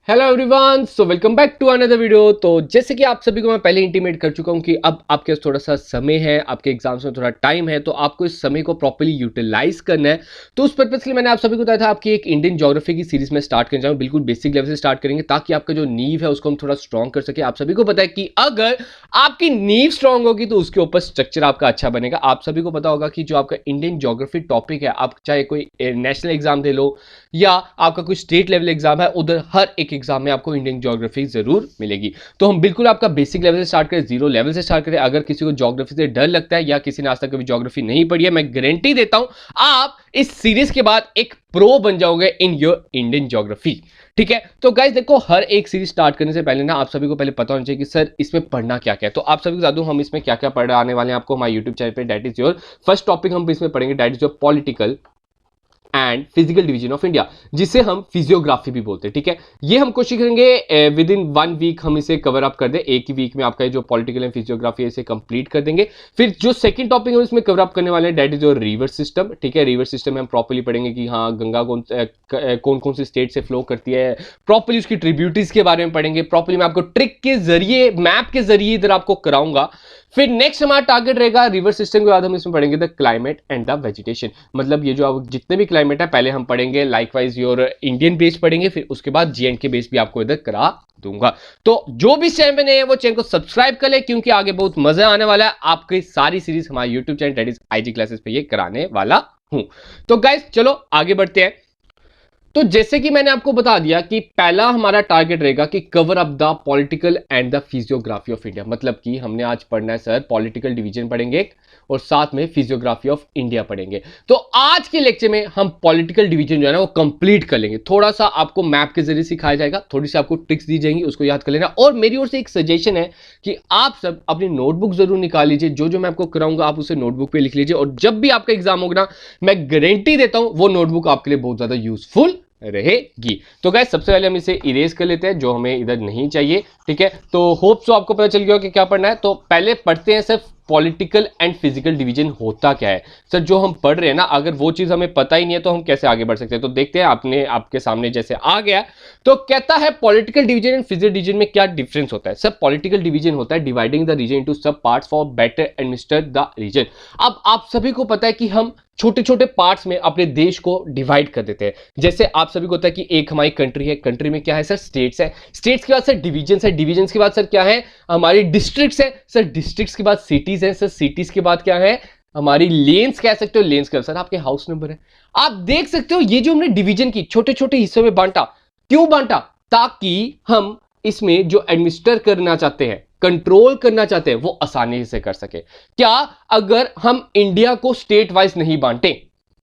Hello everyone, so welcome back to another video. तो जैसे कि आप सभी को मैं पहले इंटीमेट कर चुका हूं कि अब आपके पास थोड़ा सा समय है, आपके एग्जाम्स में थोड़ा टाइम है, तो आपको इस समय को प्रॉपर्ली यूटिलाइज करना है। तो उस पर्पज के लिए मैंने आप सभी को बताया था आपकी एक इंडियन ज्योग्राफी की सीरीज में स्टार्ट करना चाहूँ। बिल्कुल बेसिक लेवल से स्टार्ट करेंगे ताकि आपका जो नींव है उसको हम थोड़ा स्ट्रॉन्ग कर सके। आप सभी को पता है कि अगर आपकी नींव स्ट्रॉन्ग होगी तो उसके ऊपर स्ट्रक्चर आपका अच्छा बनेगा। आप सभी को पता होगा कि जो आपका इंडियन ज्योग्राफी टॉपिक है, आप चाहे कोई नेशनल एग्जाम दे लो या आपका कोई स्टेट लेवल एग्जाम है, उधर हर एक एग्जाम में आपको इंडियन ज्योग्राफी जरूर मिलेगी। तो हम बिल्कुल आपका बेसिक लेवल से स्टार्ट करें, जीरो लेवल से स्टार्ट करें। अगर किसी को ज्योग्राफी से डर लगता है या किसी ने आज तक कभी ज्योग्राफी नहीं पढ़ी है, मैं गारंटी देता हूं आप इस सीरीज के बाद एक प्रो बन जाओगे इन योर इंडियन ज्योग्राफी। ठीक है, तो गाइस देखो, हर एक सीरीज स्टार्ट करने से पहले ना आप सभी को पहले पता होना चाहिए कि सर इसमें पढ़ना क्या क्या है। तो आप सभी को बता दूं हम इसमें क्या क्या पढ़ आने वाले हैं आपको हमारे यूट्यूब चैनल पे। That is your first topic हम इसमें पढ़ेंगे, that is your political and physical division of India, जिसे हम फिजियोग्राफी भी बोलते हैं। ठीक है, ये हम कोशिश करेंगे विद इन 1 वीक हम इसे कवर अप कर दें। एक ही वीक में आपका जो पॉलिटिकल एंड फिजियोग्राफी है इसे कंप्लीट कर देंगे। फिर जो सेकंड टॉपिक हम इसमें कवर अप करने वाले हैं that is your river system. ठीक है, रिवर सिस्टम में हम प्रॉपर्ली पढ़ेंगे कि हाँ गंगा कौन कौन सी स्टेट से फ्लो करती है, प्रॉपर्ली उसकी ट्रिब्यूटरीज के बारे में पढ़ेंगे। प्रॉपर्ली मैं आपको ट्रिक के जरिए, मैप के जरिए इधर आपको कराऊंगा। फिर नेक्स्ट हमारा टारगेट रहेगा रिवर सिस्टम के बाद हम इसमें पढ़ेंगे the climate and the vegetation. मतलब ये जो आप जितने भी क्लाइमेट है पहले हम पढ़ेंगे, लाइकवाइज योर इंडियन बेस पढ़ेंगे, फिर उसके बाद जीएंड के बेस भी आपको इधर करा दूंगा। तो जो भी चैनल पे नए हैं वो चैनल को सब्सक्राइब कर ले, क्योंकि आगे बहुत मजा आने वाला है। आपकी सारी सीरीज हमारे YouTube channel that is IG classes पे ये कराने वाला हूं। तो गाइस चलो आगे बढ़ते हैं। तो जैसे कि मैंने आपको बता दिया कि पहला हमारा टारगेट रहेगा कि cover up the political and the physiography of India. मतलब कि हमने आज पढ़ना है सर पॉलिटिकल डिवीजन पढ़ेंगे और साथ में फिजियोग्राफी ऑफ इंडिया पढ़ेंगे। तो आज के लेक्चर में हम पॉलिटिकल डिवीजन जो है ना वो कंप्लीट कर लेंगे। थोड़ा सा आपको मैप के जरिए सिखाया जाएगा, थोड़ी सी आपको ट्रिक्स दी जाएंगी, उसको याद कर लेना। और मेरी ओर से एक सजेशन है कि आप सब अपनी नोटबुक जरूर निकाल लीजिए, जो मैं आपको कराऊंगा आप उसे नोटबुक पे लिख लीजिए। और जब भी आपका एग्जाम होगा ना, मैं गारंटी देता हूं वो नोटबुक आपके लिए बहुत ज्यादा यूजफुल रहेगी। तो गाइस सबसे पहले हम इसे इरेज कर लेते हैं जो हमें इधर नहीं चाहिए। ठीक है, तो होप सो आपको पता चल गया कि क्या पढ़ना है। तो पहले पढ़ते हैं सिर्फ पॉलिटिकल एंड फिजिकल डिवीजन होता क्या है। सर जो हम पढ़ रहे हैं ना, अगर वो चीज हमें पता ही नहीं है तो हम कैसे आगे बढ़ सकते हैं। तो देखते हैं, आपके सामने जैसे आ गया। तो कहता है political division and physical division में क्या डिफरेंस होता है। सर पॉलिटिकल डिवीजन होता है dividing the region into sub parts for better administer the region. अब आप सभी को पता है कि हम छोटे छोटे पार्ट्स में अपने देश को डिवाइड कर देते हैं। जैसे आप सभी को पता है कि एक हमारी कंट्री है, कंट्री में क्या है सर स्टेट्स है, स्टेट्स के बाद सर डिवीजन्स है, डिवीजन्स के बाद सर क्या है हमारी डिस्ट्रिक्ट्स है, सर डिस्ट्रिक्ट्स के बाद सिटीज है, सर सिटीज के बाद क्या है हमारी लेन्स कह सकते हो, लेन्स के बाद सर आपके हाउस नंबर है। आप देख सकते हो ये जो हमने डिवीजन की छोटे छोटे हिस्सों में बांटा, क्यों बांटा, ताकि हम इसमें जो एडमिनिस्टर करना चाहते हैं, कंट्रोल करना चाहते हैं, वो आसानी से कर सके। क्या अगर हम इंडिया को स्टेट वाइज नहीं बांटे,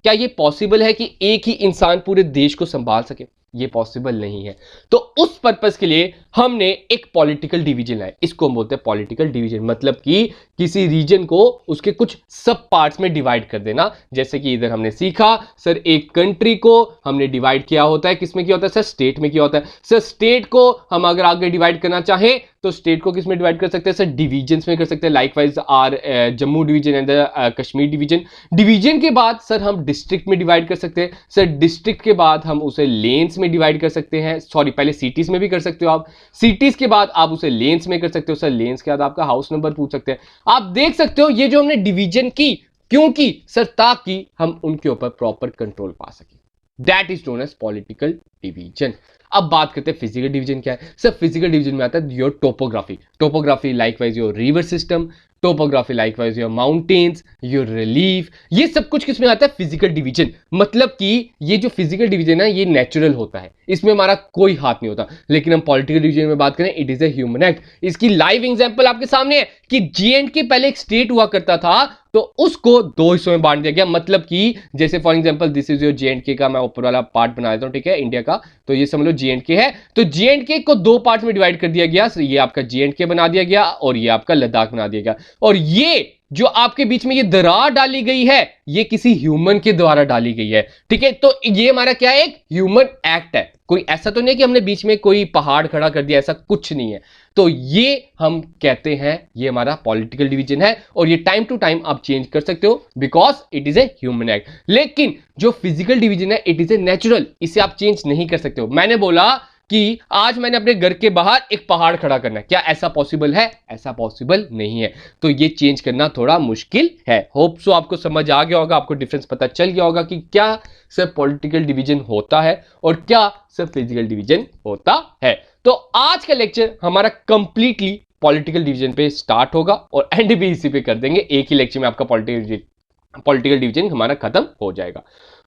क्या ये पॉसिबल है कि एक ही इंसान पूरे देश को संभाल सके? ये पॉसिबल नहीं है। तो उस पर्पस के लिए हमने एक पॉलिटिकल डिवीजन लाया, इसको हम बोलते हैं पॉलिटिकल डिवीजन। मतलब कि किसी रीजन को उसके कुछ सब पार्ट्स में डिवाइड कर देना। जैसे कि इधर हमने सीखा सर एक कंट्री को हमने डिवाइड किया होता है, किसमें किया होता है सर स्टेट में किया होता है। सर स्टेट को हम अगर आगे डिवाइड करना चाहें तो स्टेट को किसमें डिवाइड कर सकते हैं सर डिवीजन्स में कर सकते हैं। Likewise are Jammu division and Kashmir division. Division के बाद सर हम डिस्ट्रिक्ट में डिवाइड कर सकते हैं। सर डिस्ट्रिक्ट के बाद हम उसे लेन्स में डिवाइड कर सकते हैं, सॉरी पहले सिटीज में भी कर सकते हो आप, सिटीज के बाद आप उसे लेन्स में कर सकते हो। सर लेन्स के बाद आपका हाउस नंबर पूछ सकते हैं। आप देख सकते हो ये जो हमने डिवीजन की क्यों की सर, ताकि हम उनके ऊपर प्रॉपर कंट्रोल पा सके। That is known as political division. अब बात करते हैं फिजिकल डिवीजन क्या है। सर फिजिकल डिवीजन में आता है your topography, topography likewise your river system, topography likewise your mountains, your relief, ये सब कुछ किसमें आता है फिजिकल डिवीजन। मतलब कि ये जो फिजिकल डिवीजन है ये नेचुरल होता है, इसमें हमारा कोई हाथ नहीं होता। लेकिन हम पॉलिटिकल डिवीजन में बात करें, it is a human act. इसकी लाइव एग्जांपल आपके सामने है कि J&K पहले एक स्टेट हुआ करता था, तो उसको 2 हिस्सों में बांट दिया गया। मतलब कि जैसे for example this is your J&K का मैं ऊपर वाला पार्ट बना देता हूं, ठीक है इंडिया का। तो ये समझ लो J&K है, तो J&K को 2 पार्ट्स में डिवाइड कर दिया गया। ये आपका J&K बना दिया गया और ये आपका लद्दाख बना दिया गया। और ये जो आपके बीच में ये दरार डाली गई है ये किसी ह्यूमन के द्वारा डाली गई है। ठीक है, तो ये हमारा क्या है एक ह्यूमन एक्ट है। कोई ऐसा तो नहीं कि हमने बीच में कोई पहाड़ खड़ा कर दिया, ऐसा कुछ नहीं है। तो ये हम कहते हैं ये हमारा पॉलिटिकल डिवीजन है और ये टाइम टू टाइम आप चेंज कर सकते हो because it is a human act. लेकिन जो फिजिकल डिवीजन है इट इज ए नेचुरल, इसे आप चेंज नहीं कर सकते हो। मैंने बोला कि आज मैंने अपने घर के बाहर एक पहाड़ खड़ा करना है, क्या ऐसा पॉसिबल है? ऐसा पॉसिबल नहीं है। तो ये चेंज करना थोड़ा मुश्किल है। होप सो आपको समझ आ गया होगा, आपको डिफरेंस पता चल गया होगा कि क्या सिर्फ पॉलिटिकल डिवीजन होता है और क्या सिर्फ फिजिकल डिवीजन होता है। तो आज का लेक्चर हमारा कंप्लीटली पॉलिटिकल डिवीजन पे स्टार्ट होगा और एंड भी इसी पे कर देंगे। एक ही लेक्चर में आपका पॉलिटिकल डिवीजन हमारा खत्म हो जाएगा।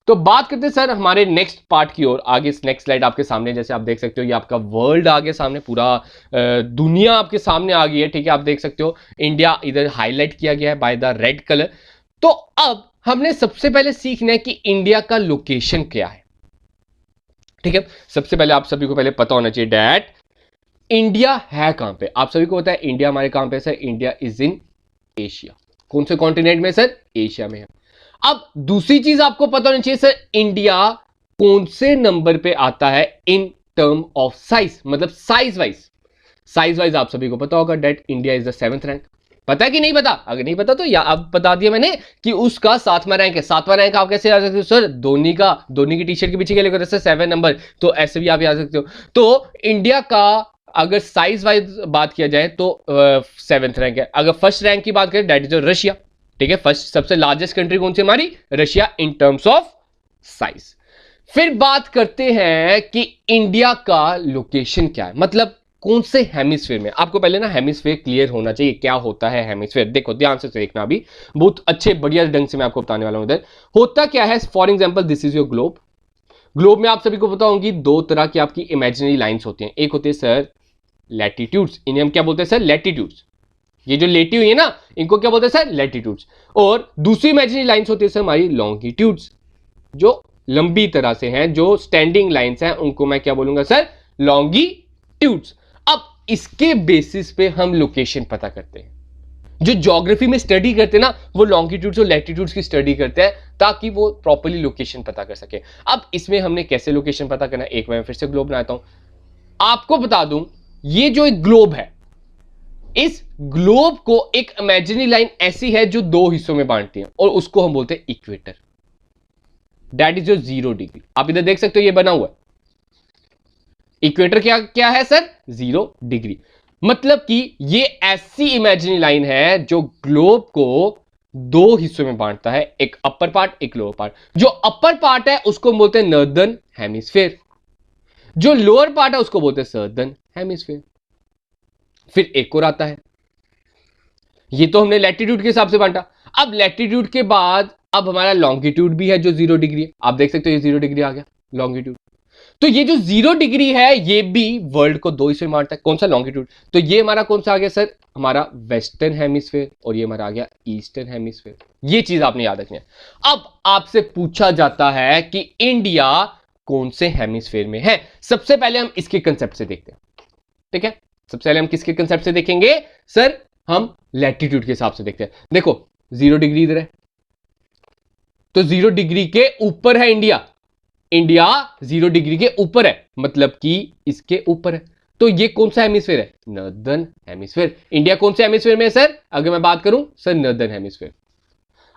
तो बात करते हैं सर हमारे नेक्स्ट पार्ट की ओर। आगे नेक्स्ट स्लाइड आपके सामने, जैसे आप देख सकते हो, ये आपका वर्ल्ड आगे सामने, पूरा दुनिया आपके सामने आ गई है। ठीक है, आप देख सकते हो इंडिया इधर हाईलाइट किया गया है बाय द रेड कलर। तो अब हमने सबसे पहले सीखना है कि इंडिया का लोकेशन क्या है। ठीक है, सबसे पहले आप सभी को पहले पता होना चाहिए डैट इंडिया है कहां पे। आप सभी को पता है इंडिया हमारे कहां पे sir? India is in Asia. कौन से कॉन्टिनेंट में सर? एशिया में है। अब दूसरी चीज आपको पता होनी चाहिए सर, इंडिया कौन से नंबर पे आता है इन टर्म ऑफ साइज, मतलब साइज वाइज आप सभी को पता होगा that India is the 7th rank. पता है कि नहीं पता? अगर नहीं पता तो या अब बता दिया मैंने कि उसका 7वां रैंक है। 7वां रैंक आप कैसे आ सकते हो सर? धोनी की टी शर्ट के पीछे क्या लिखा था? 7 नंबर। तो ऐसे भी आप आ सकते हो। तो इंडिया का अगर साइज वाइज बात किया जाए तो 7th रैंक है। अगर फर्स्ट रैंक की बात करें, दैट इज रशिया। ठीक है, फर्स्ट सबसे लार्जेस्ट कंट्री कौन सी हमारी? Russia in terms of size. फिर बात करते हैं कि इंडिया का लोकेशन क्या है, मतलब कौन से हेमिस्फीयर में। आपको पहले ना हेमिस्फीयर क्लियर होना चाहिए, क्या होता है हेमिस्फीयर। देखो ध्यान से देखना, अभी बहुत अच्छे बढ़िया ढंग से मैं आपको बताने वाला हूं। इधर होता क्या है, for example this is your globe. Globe में आप सभी को पता होंगी दो तरह की आपकी इमेजिनरी लाइंस होती हैं। एक होती है सर लैटिट्यूड्स, इन्हें हम क्या बोलते हैं सर? लैटिट्यूड्स। ये जो लेटी हुई है ना, इनको क्या बोलते हैं सर? लैटिट्यूड्स। और दूसरी इमेजिनरी लाइंस होती है सर हमारी लॉन्गिट्यूड्स, जो लंबी तरह से हैं, जो स्टैंडिंग लाइंस हैं, उनको मैं क्या बोलूंगा सर? लॉन्गिट्यूड्स। अब इसके बेसिस पे हम लोकेशन पता करते हैं। जो ज्योग्राफी में स्टडी करते हैं ना, वो लॉन्गिट्यूड्स और लैटिट्यूड्स की स्टडी करते हैं ताकि वो प्रॉपर्ली लोकेशन पता कर सके। अब इसमें हमने कैसे लोकेशन पता करना है, एक मैं फिर से ग्लोब बनाता हूं। आपको बता दूं, ये जो एक ग्लोब है, इस ग्लोब को एक इमेजिनरी लाइन ऐसी है जो दो हिस्सों में बांटती है और उसको हम बोलते हैं equator. That is your 0 degree. आप इधर देख सकते हो, ये बना हुआ है। इक्वेटर क्या क्या है सर? 0 डिग्री। मतलब कि ये ऐसी इमेजिनरी लाइन है जो ग्लोब को दो हिस्सों में बांटता है, एक अपर पार्ट, एक लोअर पार्ट। जो अपर पार्ट है उसको बोलते हैं नॉर्दर्न हेमिस्फीयर, जो लोअर पार्ट है उसको बोलते हैं सदर्न हेमिस्फीयर। फिर एक और आता है, ये तो हमने लैटिट्यूड के हिसाब से बांटा। अब लैटिट्यूड के बाद अब हमारा लॉन्गिट्यूड भी है जो 0 डिग्री है। आप देख सकते हो ये 0 डिग्री आ गया लॉन्गिट्यूड। तो ये जो 0 डिग्री है ये भी वर्ल्ड को दो हिस्से में बांटता है। कौन सा? लॉन्गिट्यूड। तो ये हमारा कौन सा आ गया सर? हमारा वेस्टर्न हेमिस्फीयर, और ये हमारा आ गया ईस्टर्न हेमिस्फीयर। ये चीज आपने याद रखनी है। अब आपसे पूछा जाता है कि इंडिया कौन से हेमिस्फीयर में है। सबसे पहले हम इसके कंसेप्ट से देखते हैं। ठीक है, सबसे पहले हम किसके कंसेप्ट से देखेंगे सर? हम लैटिट्यूड के हिसाब से देखते हैं। देखो 0 डिग्री इधर है, तो 0 डिग्री के ऊपर है इंडिया। इंडिया 0 डिग्री के ऊपर है, मतलब कि इसके ऊपर है। तो ये कौन सा हेमिस्फीयर है? Northern hemisphere. इंडिया कौन से हेमिस्फीयर में है सर? अगर मैं बात करूं सर, नॉर्दर्न हेमिस्फीयर।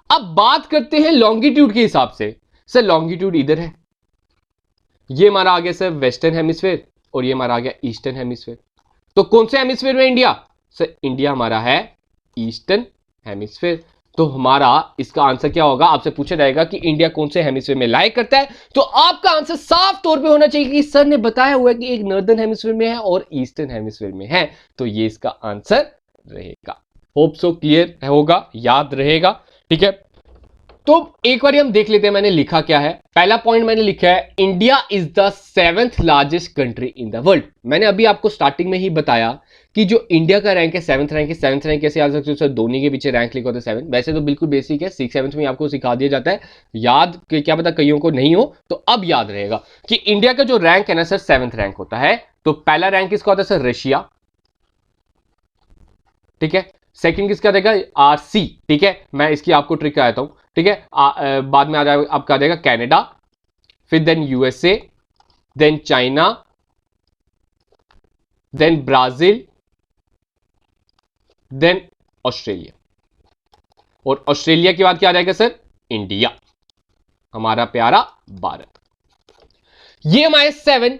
अब बात करते हैं लॉन्गिट्यूड के हिसाब से। सर लॉन्गिट्यूड इधर है, ये हमारा आ गया सर वेस्टर्न हेमिस्फीयर, और ये हमारा आ गया ईस्टर्न हेमिस्फीयर। तो कौन से हेमिस्फीयर में इंडिया? सर इंडिया हमारा है ईस्टर्न हेमिस्फीयर। तो हमारा इसका आंसर क्या होगा? आपसे पूछा जाएगा कि इंडिया कौन से हेमिस्फीयर में लाइक करता है, तो आपका आंसर साफ तौर पे होना चाहिए कि सर ने बताया हुआ है कि एक नॉर्दर्न हेमिस्फीयर में है और ईस्टर्न हेमिस्फीयर में है। तो ये इसका आंसर रहेगा। होप सो क्लियर होगा, याद रहेगा। ठीक है, तो एक बार हम देख लेते हैं मैंने लिखा क्या है। पहला पॉइंट मैंने लिखा है India is the 7th largest country in the world. मैंने अभी आपको स्टार्टिंग में ही बताया कि जो इंडिया का रैंक है 7th रैंक है। 7th रैंक कैसे याद सकते हो सर? धोनी के पीछे रैंक लिखा होता है 7। वैसे तो बिल्कुल बेसिक है, 6 7 में आपको सिखा दिया जाता है। याद क्या पता कईयों को नहीं हो, तो अब याद रहेगा कि इंडिया का जो रैंक है ना सर 7th रैंक होता है। तो पहला रैंक किसका होता है सर? रशिया। ठीक है, सेकंड किसका देगा? आरसी। ठीक है, मैं इसकी आपको ट्रिक कराता हूं। ठीक है, बाद में आ जाएगा आपका आ जाएगा कनाडा, फिर then USA, then China, then Brazil, then Australia. और ऑस्ट्रेलिया के बाद क्या आ जाएगा सर? इंडिया, हमारा प्यारा भारत। ये हमारे 7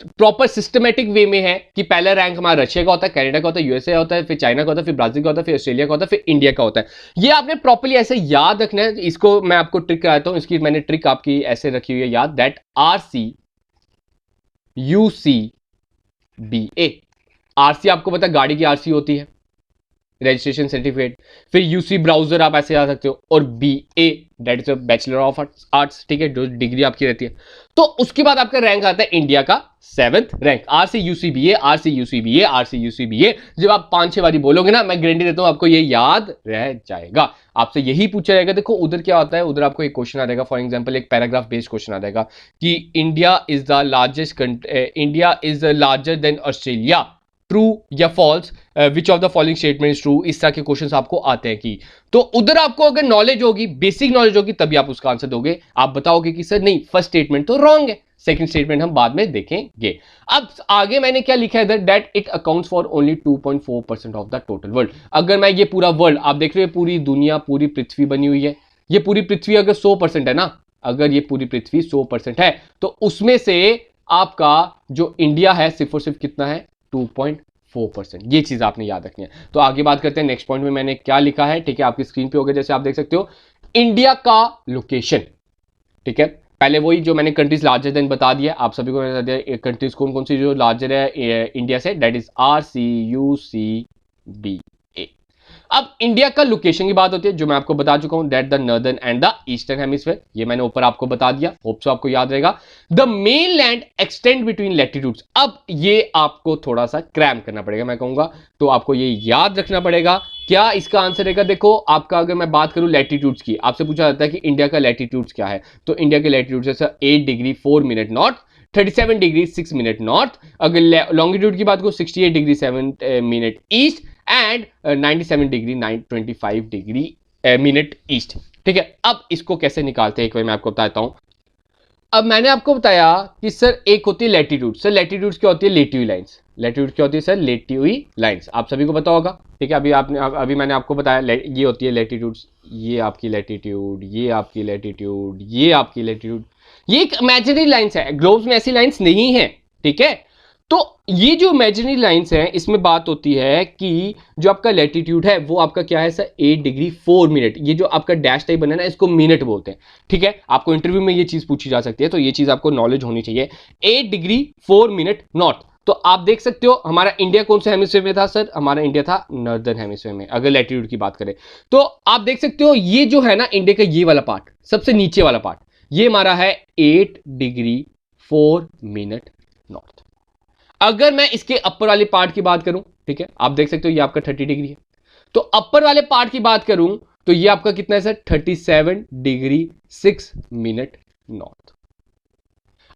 प्रॉपर सिस्टमेटिक वे में है कि पहला रैंक हमारा रशिया का होता है, कनाडा का होता है, यूएसए होता है, फिर चाइना का होता है, फिर ब्राजील का होता है, फिर ऑस्ट्रेलिया का होता है, फिर इंडिया का होता है। ये आपने प्रॉपर्ली ऐसे याद रखना है। इसको मैं आपको ट्रिक कराता हूं, इसकी मैंने ट्रिक आपकी ऐसे रखी हुई है याद, दैट RC UCBA। आरसी आपको पता है गाड़ी की आरसी होती है, रजिस्ट्रेशन सर्टिफिकेट। फिर यूसी ब्राउजर आप ऐसे जा सकते हो, और BA that is bachelor of arts, ठीक है, जो डिग्री आपकी रहती है। तो उसके बाद आपका रैंक आता है इंडिया का 7th rank, RC UCBA RC UCBA RC UCBA। जब आप 5-6 बारी बोलोगे ना, मैं गारंटी देता हूं आपको ये याद रह जाएगा। आपसे यही पूछा जाएगा, देखो उधर क्या होता है, उधर आपको एक क्वेश्चन आ जाएगा, फॉर एग्जांपल एक पैराग्राफ बेस्ड क्वेश्चन आ जाएगा कि India is the larger than Australia, true या false, which of the following statement is true. इस तरह के क्वेश्चंस आपको आते हैं कि, तो उधर आपको अगर नॉलेज होगी, बेसिक नॉलेज होगी, तभी आप उसका आंसर दोगे। आप बताओगे कि सर नहीं, फर्स्ट स्टेटमेंट तो रॉन्ग है, सेकंड स्टेटमेंट हम बाद में देखेंगे। अब आगे मैंने क्या लिखा है, that it accounts for only 2.4% of the total world. अगर मैं ये पूरा वर्ल्ड, आप देख रहे हो पूरी दुनिया, पूरी पृथ्वी बनी हुई है, ये पूरी पृथ्वी अगर 100% है ना, अगर ये पूरी पृथ्वी 100% है, तो उसमें से आपका जो इंडिया है सिर्फ और सिर्फ कितना है, 2.4%। ये चीज आपने याद रखनी है। तो आगे बात करते हैं नेक्स्ट पॉइंट में मैंने क्या लिखा है, ठीक है, आपकी स्क्रीन पे होगा, जैसे आप देख सकते हो इंडिया का लोकेशन, ठीक है। पहले वही जो मैंने कंट्रीज लार्जर देन बता दिया, आप सभी को बता दिया कंट्रीज कौन कौन सी जो लार्जर है इंडिया से, दैट इज RC UCBA। अब इंडिया का लोकेशन की बात होती है, जो मैं आपको बता चुका हूं, that the northern and the eastern hemisphere, ये मैंने ऊपर आपको बता दिया, होप सो आपको याद रहेगा। The main land extend between latitudes, अब ये आपको थोड़ा सा क्रैम करना पड़ेगा, मैं कहूंगा, तो आपको ये याद रखना पड़ेगा। क्या इसका आंसर रहेगा, देखो आपका, अगर मैं बात करूं लैटिट्यूड्स की, आपसे पूछा जाता है कि इंडिया का लैटिट्यूड्स क्या है, तो इंडिया के लैटिट्यूड्स है sir 8 degree 4 minute north, 37 degree 6 minute north. अगर लॉन्गिट्यूड की बात करूं 68 degree 7 minute east and 97 degree 925 degree minute east, ठीक है। अब इसको कैसे निकालते हैं एक बार मैं आपको बताता हूं। अब मैंने आपको बताया कि सर एक होती है लैटिट्यूड, सर लैटिट्यूड्स क्या होती है, लेटी हुई लाइंस। लैटिट्यूड क्या होती है सर, लेटी हुई लाइंस, आप सभी को पता होगा, ठीक है। अभी मैंने आपको बताया ये होती है लैटिट्यूड्स, ये आपकी लैटिट्यूड, ये आपकी लैटिट्यूड, ये आपकी लैटिट्यूड, ये एक इमेजिनरी लाइंस है, ग्लोब्स में ऐसी लाइंस नहीं है, ठीक है। तो ये जो इमेजिनरी लाइंस हैं, इसमें बात होती है कि जो आपका लैटिट्यूड है वो आपका क्या है सर, 8 डिग्री 4 मिनट। ये जो आपका डैश टाइप बना है ना, इसको मिनट बोलते हैं, ठीक है। आपको इंटरव्यू में ये चीज पूछी जा सकती है, तो ये चीज आपको नॉलेज होनी चाहिए। 8 डिग्री 4 मिनट नॉर्थ, तो आप देख सकते हो हमारा इंडिया कौन से हेमिस्फीयर में था सर, हमारा इंडिया था नॉर्दर्न हेमिस्फीयर में, अगर लैटिट्यूड की बात करें। तो आप देख सकते हो ये जो है ना इंडिया का ये वाला पार्ट, सबसे नीचे वाला पार्ट, ये हमारा है 8 डिग्री 4 मिनट नॉर्थ। अगर मैं इसके अपर वाले पार्ट की बात करूं, ठीक है, आप देख सकते हो ये आपका 30 डिग्री है, तो अपर वाले पार्ट की बात करूं तो ये आपका कितना है सर, 37 डिग्री 6 मिनट नॉर्थ।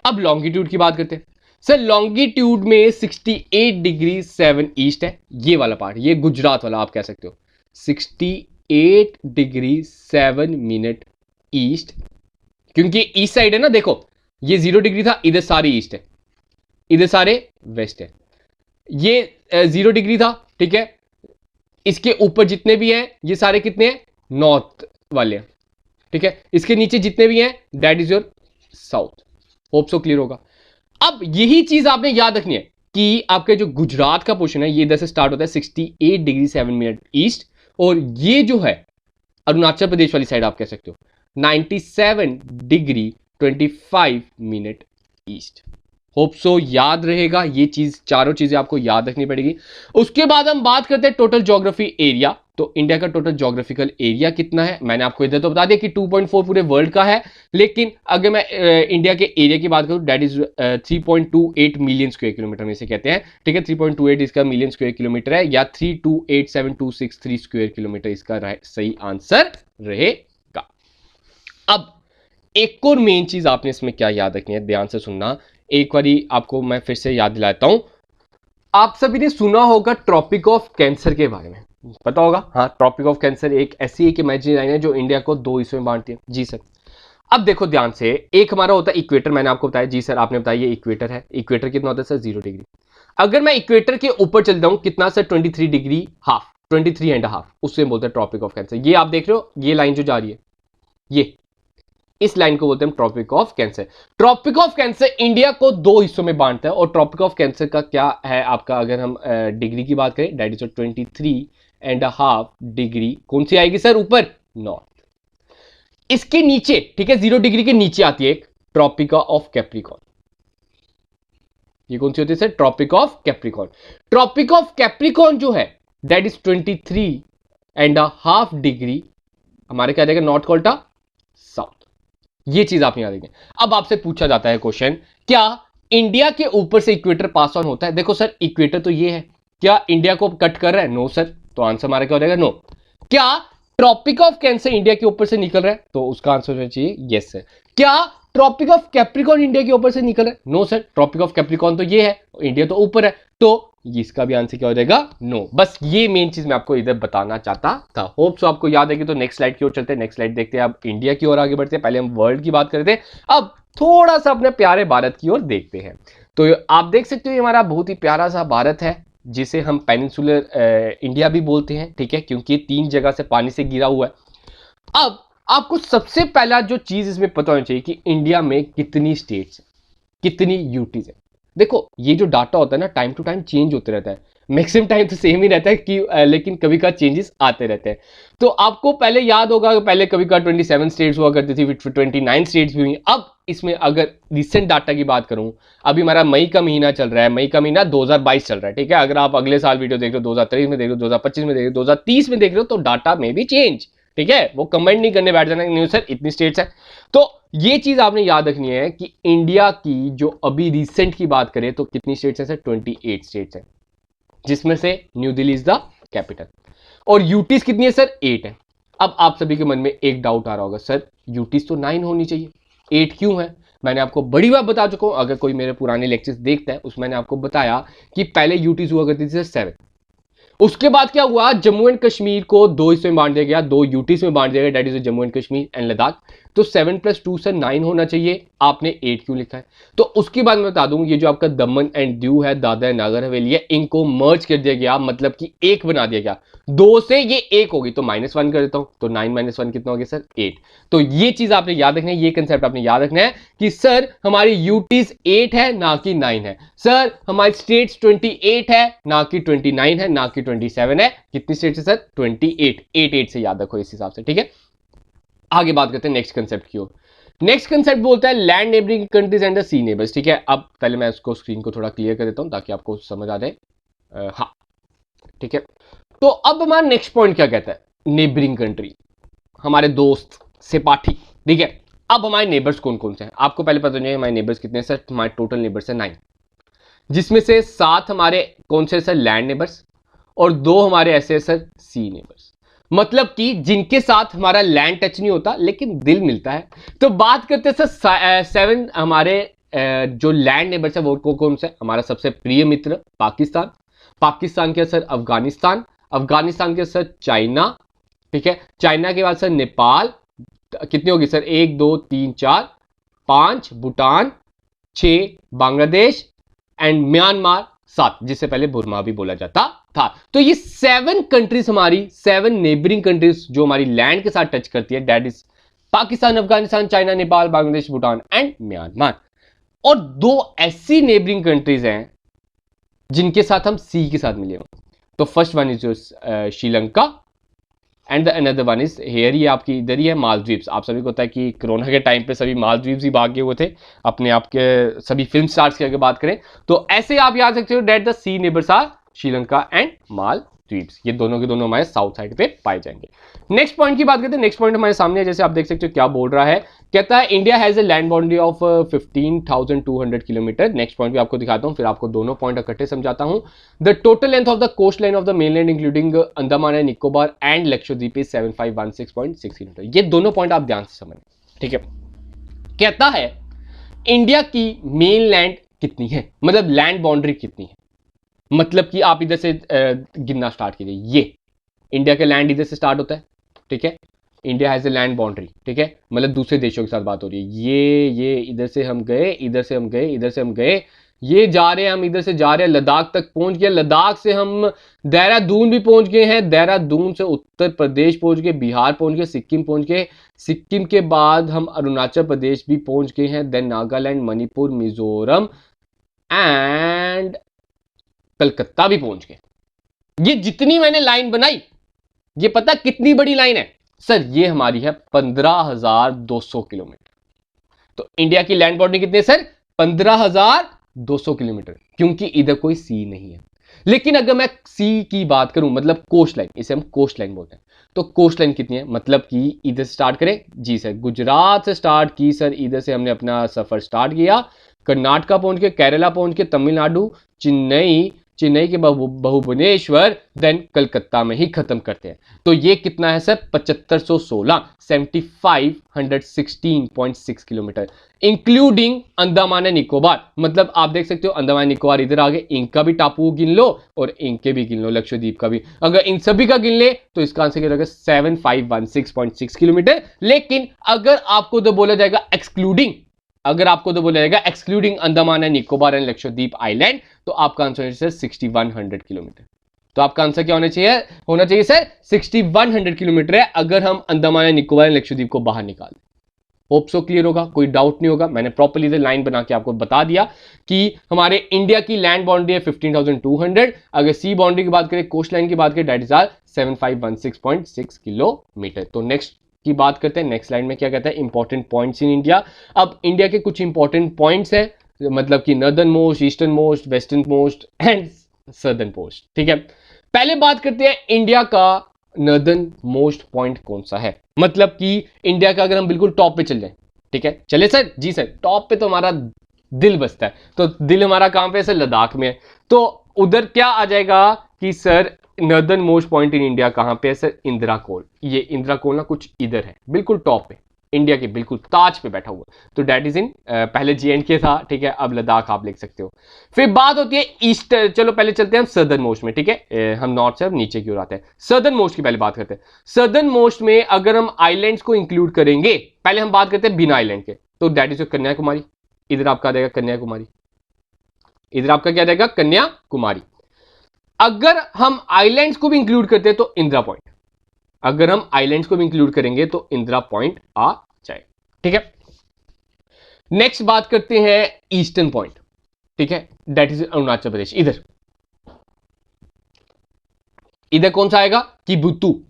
अब लॉन्गिट्यूड की बात करते हैं सर, लॉन्गिट्यूड में 68 डिग्री 7 ईस्ट है, ये वाला पार्ट, ये गुजरात वाला आप कह सकते हो, 68 डिग्री 7 मिनट ईस्ट, क्योंकि ईस्ट साइड है ना, देखो ये 0 डिग्री था, इधर सारी ईस्ट है, इधर सारे वेस्ट है, ये 0 डिग्री था, ठीक है। इसके ऊपर जितने भी हैं ये सारे कितने हैं, नॉर्थ वाले हैं, ठीक है। इसके नीचे जितने भी हैं that is your south. Hope so clear होगा। अब यही चीज आपने याद रखनी है कि आपके जो गुजरात का पोर्शन है ये इधर से स्टार्ट होता है 68 डिग्री 7 मिनट ईस्ट, और ये जो है अरुणाचल प्रदेश वाली साइड आप कह सकते हो 97 degree 25 minute east. Hope so याद रहेगा, ये चीज, चारों चीजें आपको याद रखनी पड़ेगी। उसके बाद हम बात करते हैं टोटल ज्योग्राफी एरिया। तो इंडिया का टोटल ज्योग्राफिकल एरिया कितना है, मैंने आपको इधर तो बता दिया कि 2.4 पूरे वर्ल्ड का है, लेकिन अगर मैं इंडिया के एरिया की बात करूं that is 3.28 million square kilometre में से कहते हैं, ठीक है। 3.28 इसका मिलियन स्क्वायर किलोमीटर है, या 3287263 स्क्वायर किलोमीटर इसका सही आंसर रहेगा। अब एक और मेन चीज आपने इसमें क्या याद रखनी है, ध्यान से सुनना, एक बारी आपको मैं फिर से याद दिलाता हूं। आप सभी ने सुना होगा ट्रॉपिक ऑफ कैंसर के बारे में, पता होगा, हाँ। ट्रॉपिक ऑफ कैंसर एक ऐसी एक इमेजिनरी लाइन है जो इंडिया को 2 हिस्सों में बांटती है। जी सर। अब देखो ध्यान से, एक हमारा होता है इक्वेटर, मैंने आपको बताया, जी सर आपने बताया ये इक्वेटर है। इक्वेटर कितना होता है सर, 0 डिग्री। अगर मैं इक्वेटर के ऊपर चल जाऊं कितना सर, 23 डिग्री हाफ, 23.5, उससे बोलते हैं ट्रॉपिक ऑफ कैंसर। ये आप देख रहे हो, ये लाइन जो जा रही है, ये इस लाइन को बोलते हैं tropic of cancer. Tropic of cancer India को दो हिस्सों में बांटता है, और ट्रॉपिक ऑफ कैंसर का क्या है आपका, अगर हम डिग्री की बात करें, दैट इज 23.5 डिग्री कौन सी आएगी सर, ऊपर, नॉर्थ। इसके नीचे, ठीक है, 0 डिग्री के नीचे आती है एक ट्रॉपिका ऑफ कैप्रिकॉर्न। ये कौन सी होती है sir, tropic of Capricorn. Tropic of Capricorn जो है दैट इज 23.5 डिग्री हमारे क्या रहेगा, नॉर्थ को उल्टा साउथ। ये चीज आप याद रखें। अब आपसे पूछा जाता है क्वेश्चन, क्या इंडिया के ऊपर से इक्वेटर पास ऑन होता है? देखो सर, इक्वेटर तो ये है, क्या इंडिया को कट कर रहा है? नो सर, तो आंसर हमारा क्या हो जाएगा, नो। क्या ट्रॉपिक ऑफ कैंसर इंडिया के ऊपर से निकल रहा है? तो उसका आंसर होना चाहिए यस सर। क्या ट्रॉपिक ऑफ कैप्रिकॉर्न इंडिया के ऊपर से निकल रहा है? No sir, tropic of Capricorn तो ये है, इंडिया तो ऊपर है, तो इसका भी आंसर क्या हो जाएगा, नो। बस ये मेन चीज मैं आपको इधर बताना चाहता था। होप सो आपको याद है कि, तो नेक्स्ट स्लाइड की ओर चलते हैं। नेक्स्ट स्लाइड देखते हैं, अब इंडिया की ओर आगे बढ़ते हैं। पहले हम वर्ल्ड की बात करते हैं, अब थोड़ा सा अपने प्यारे भारत की ओर देखते हैं। तो आप देख सकते हो हमारा बहुत ही प्यारा सा भारत है, जिसे हम पेनिनसुलर इंडिया भी बोलते हैं, ठीक है, क्योंकि 3 जगह से पानी से घिरा हुआ है। अब आपको सबसे पहला जो चीज इसमें पता होनी चाहिए कि इंडिया में कितनी स्टेट्स है, कितनी यूटीज है। देखो ये जो डाटा होता है ना, टाइम टू टाइम चेंज होते रहता है, मैक्सिमम टाइम तो सेम ही रहता है कि लेकिन कभी का चेंजेस आते रहते हैं। तो आपको पहले याद होगा, पहले कभी का 27 स्टेट्स हुआ करती थी, 29 स्टेट्स भी हुई। अब इसमें अगर रिसेंट डाटा की बात करूं, अभी हमारा मई का महीना चल रहा है, मई का महीना 2022 चल रहा है, ठीक है। अगर आप अगले साल वीडियो देख रहे हो, 2023 में देख रहे हो, 2025 में देख रहे हो, 2030 में देख रहे हो, तो डाटा में भी चेंज, ठीक है। वो कमेंट नहीं करने बैठ जाना न्यूज सर इतनी स्टेट्स है। तो ये चीज आपने याद रखनी है कि इंडिया की जो अभी रिसेंट की बात करें तो कितनी स्टेट्स है सर, 28 स्टेट्स है, जिसमें से new Delhi is the capital. और यूटीज कितनी है सर, 8 है। अब आप सभी के मन में एक डाउट आ रहा होगा, सर यूटीज तो 9 होनी चाहिए, 8 क्यों है? मैंने आपको बड़ी बार बता चुका हूं, अगर कोई मेरे पुराने लेक्चर्स देखता है उसमें मैंने आपको बताया कि पहले यूटीज हुआ करती थी सर 7। उसके बाद क्या हुआ, जम्मू एंड कश्मीर को 2 हिस्सों में बांट दिया गया, 2 यूटीज में बांट दिया गया, that is Jammu and Kashmir and Ladakh. तो 7 + 2 सर 9 होना चाहिए, आपने 8 क्यों लिखा है? तो उसके बाद मैं बता दूं, ये जो आपका दमन एंड दीव है, दादरा एंड नागर हवेली है, इनको मर्ज कर दिया गया, मतलब कि एक बना दिया गया, 2 से ये 1 होगी, तो -1 कर देता हूं, तो 9 - 1 कितना हो गया सर, 8। तो ये चीज आपने याद रखना है, ये कंसेप्ट आपने याद रखना है कि सर हमारी यूटीज 8 है ना कि 9 है, सर हमारी स्टेट्स 28 है ना कि 29 है ना कि 27 है। कितनी स्टेट्स है सर, 28, 8 से याद रखो इस हिसाब से, ठीक है। आगे बात करते हैं नेक्स्ट कंसेप्ट की ओर। नेक्स्ट कंसेप्ट बोलता है land neighbouring countries and the sea neighbours, ठीक है। अब पहले मैं उसको स्क्रीन को थोड़ा क्लियर कर देता हूं ताकि आपको समझ आ जाए। हाँ ठीक है। तो अब हमारा नेक्स्ट पॉइंट क्या कहता है, नेबरिंग कंट्री, हमारे दोस्त सेपाठी, ठीक है। अब हमारे नेबर्स कौन कौन से हैं, आपको पहले पता नहीं हमारे नेबर्स कितने हैं सर, हमारे टोटल नेबर्स है 9, जिसमें से 7 हमारे कौन से सर, लैंड नेबर्स, और 2 हमारे ऐसे सर सी नेबर्स, मतलब कि जिनके साथ हमारा लैंड टच नहीं होता लेकिन दिल मिलता है। तो बात करते हैं सर 7 हमारे जो लैंड नेबर्स है वो कौन से, हमारा सबसे प्रिय मित्र पाकिस्तान, पाकिस्तान के सर अफगानिस्तान, अफगानिस्तान के सर चाइना, ठीक है, चाइना के बाद सर नेपाल, कितनी होगी sir, 1 2 3 4 5, Bhutan 6, Bangladesh and Myanmar 7, जिससे पहले बुर्मा भी बोला जाता था। तो ये 7 कंट्रीज हमारी, 7 नेबरिंग कंट्रीज जो हमारी लैंड के साथ टच करती है, that is Pakistan, Afghanistan, China, Nepal, Bangladesh, Bhutan and Myanmar. और 2 ऐसी नेबरिंग कंट्रीज हैं जिनके साथ हम सी के साथ मिले हुए। तो first one is Sri Lanka and the another one is here, ये आपकी इधर ही है, मालदीव्स। आप सभी को पता है कि कोरोना के टाइम पे सभी मालदीव्स ही भागे हुए थे अपने आप के सभी फिल्म स्टार्स की अगर बात करें तो। ऐसे आप याद रखते हो that the sea neighbours are Sri Lanka and Maldives, ये दोनों के दोनों हमारे साउथ साइड पे पाए जाएंगे। नेक्स्ट पॉइंट की बात करते हैं, नेक्स्ट पॉइंट हमारे सामने है, जैसे आप देख सकते हो क्या बोल रहा है, कहता है India has a land boundary of 15,200 kilometre. Next point भी आपको दिखाता हूं, फिर आपको दोनों पॉइंट इकट्ठे समझाता हूं। The total length of the coast line of the mainland including Andaman and Nicobar and Lakshadweep is 7516.6 kilometre. ये दोनों पॉइंट आप ध्यान से समझें, ठीक है। कहता है इंडिया की मेन लैंड कितनी है, मतलब लैंड बाउंड्री कितनी है, मतलब कि आप इधर से गिनना स्टार्ट कीजिए, ये इंडिया का लैंड इधर से स्टार्ट होता है, ठीक है। India has a land boundary, ठीक है, मतलब दूसरे देशों के साथ बात हो रही है, ये इधर से हम गए, इधर से हम गए, इधर से हम गए, ये जा रहे हैं, हम इधर से जा रहे हैं, लद्दाख तक पहुंच गए, लद्दाख से हम देहरादून भी पहुंच गए हैं, देहरादून से उत्तर प्रदेश पहुंच गए, बिहार पहुंच गए, सिक्किम पहुंच गए, सिक्किम के बाद हम अरुणाचल प्रदेश भी पहुंच गए हैं, देन नागालैंड, मणिपुर, मिजोरम एंड कलकत्ता भी पहुंच गए। ये जितनी मैंने लाइन बनाई, ये पता कितनी बड़ी लाइन है सर? ये हमारी है 15,200 किलोमीटर। तो इंडिया की लैंड बॉर्डर कितनी है सर? 15,200 किलोमीटर, क्योंकि इधर कोई सी नहीं है। लेकिन अगर मैं सी की बात करूं, मतलब कोस्ट लाइन, इसे हम कोस्ट लाइन बोलते हैं, तो कोस्ट लाइन कितनी है? मतलब कि इधर से स्टार्ट करें जी सर, गुजरात से स्टार्ट की सर, इधर से हमने अपना सफर स्टार्ट किया, कर्नाटका पहुंच के, केरला पहुंच के, तमिलनाडु, चेन्नई के भुवनेश्वर, देन कलकत्ता में ही खत्म करते हैं। तो ये कितना है sir? 7516, 7516.6 kilometre, including Andaman and Nicobar. मतलब आप देख सकते हो अंडमान निकोबार इधर आगे, इनका भी टापू गिन लो और इनके भी गिन लो, लक्षद्वीप का भी। अगर इन सभी का गिन ले तो इसका आंसर क्या रहेगा? 7516.6 किलोमीटर। लेकिन अगर आपको तो बोला जाएगा एक्सक्लूडिंग, अगर आपको तो बोला जाएगा excluding Andaman and Nicobar and Lakshadweep island, तो आपका आंसर है सर 6100 किलोमीटर। तो आपका आंसर क्या होना चाहिए सर? 6100 किलोमीटर है, अगर हम अंडमान एंड निकोबार एंड लक्षद्वीप को बाहर निकाल दें। होप सो क्लियर होगा, कोई डाउट नहीं होगा। मैंने प्रॉपर्ली इधर लाइन बना के आपको बता दिया कि हमारे इंडिया की लैंड बाउंड्री है 15,200, अगर सी बाउंड्री की बात करें, कोस्ट लाइन की बात करें, दैट इज आर 7516.6 किलोमीटर। तो नेक्स्ट की बात करते हैं, नेक्स्ट लाइन में क्या कहता है? Important points in India. अब इंडिया के कुछ इंपॉर्टेंट पॉइंट्स हैं, मतलब कि northern most, eastern most, western most and southern most. ठीक है, पहले बात करते हैं इंडिया का नॉर्दर्न मोस्ट पॉइंट कौन सा है। मतलब कि इंडिया का अगर हम बिल्कुल टॉप पे चल जाए, ठीक है, चले सर? जी सर, टॉप पे तो हमारा दिल बसता है, तो दिल हमारा कहां पे है सर? लद्दाख में है। तो उधर क्या आ जाएगा कि sir northern most point in India कहां पे है सर? इंदिरा कोल। ये इंदिरा कोल ना कुछ इधर है, बिल्कुल टॉप पे, इंडिया के बिल्कुल ताज पे बैठा हुआ। तो डेट इज इन, पहले J&K था, ठीक है, अब लद्दाख आप लिख सकते हो। फिर बात होती है ईस्ट, चलो पहले चलते हैं हम सदर्न मोस्ट में, ठीक है, हम नॉर्थ से नीचे की ओर आते हैं। सदर्न मोस्ट की पहले बात करते हैं। सदर्न मोस्ट में अगर हम आइलैंड्स को इंक्लूड करेंगे, पहले हम बात करते हैं बिना आइलैंड के, तो डेट इज कन्याकुमारी। इधर आपका आ जाएगा कन्याकुमारी, इधर आपका क्या जाएगा? कन्याकुमारी। अगर हम आइलैंड्स को भी इंक्लूड करते हैं तो इंदिरा पॉइंट, अगर हम आइलैंड्स को भी इंक्लूड करेंगे तो इंदिरा पॉइंट आ जाए। ठीक है, नेक्स्ट बात करते हैं ईस्टर्न पॉइंट, ठीक है, दैट इज अरुणाचल प्रदेश। इधर इधर कौन सा आएगा? किबुतु।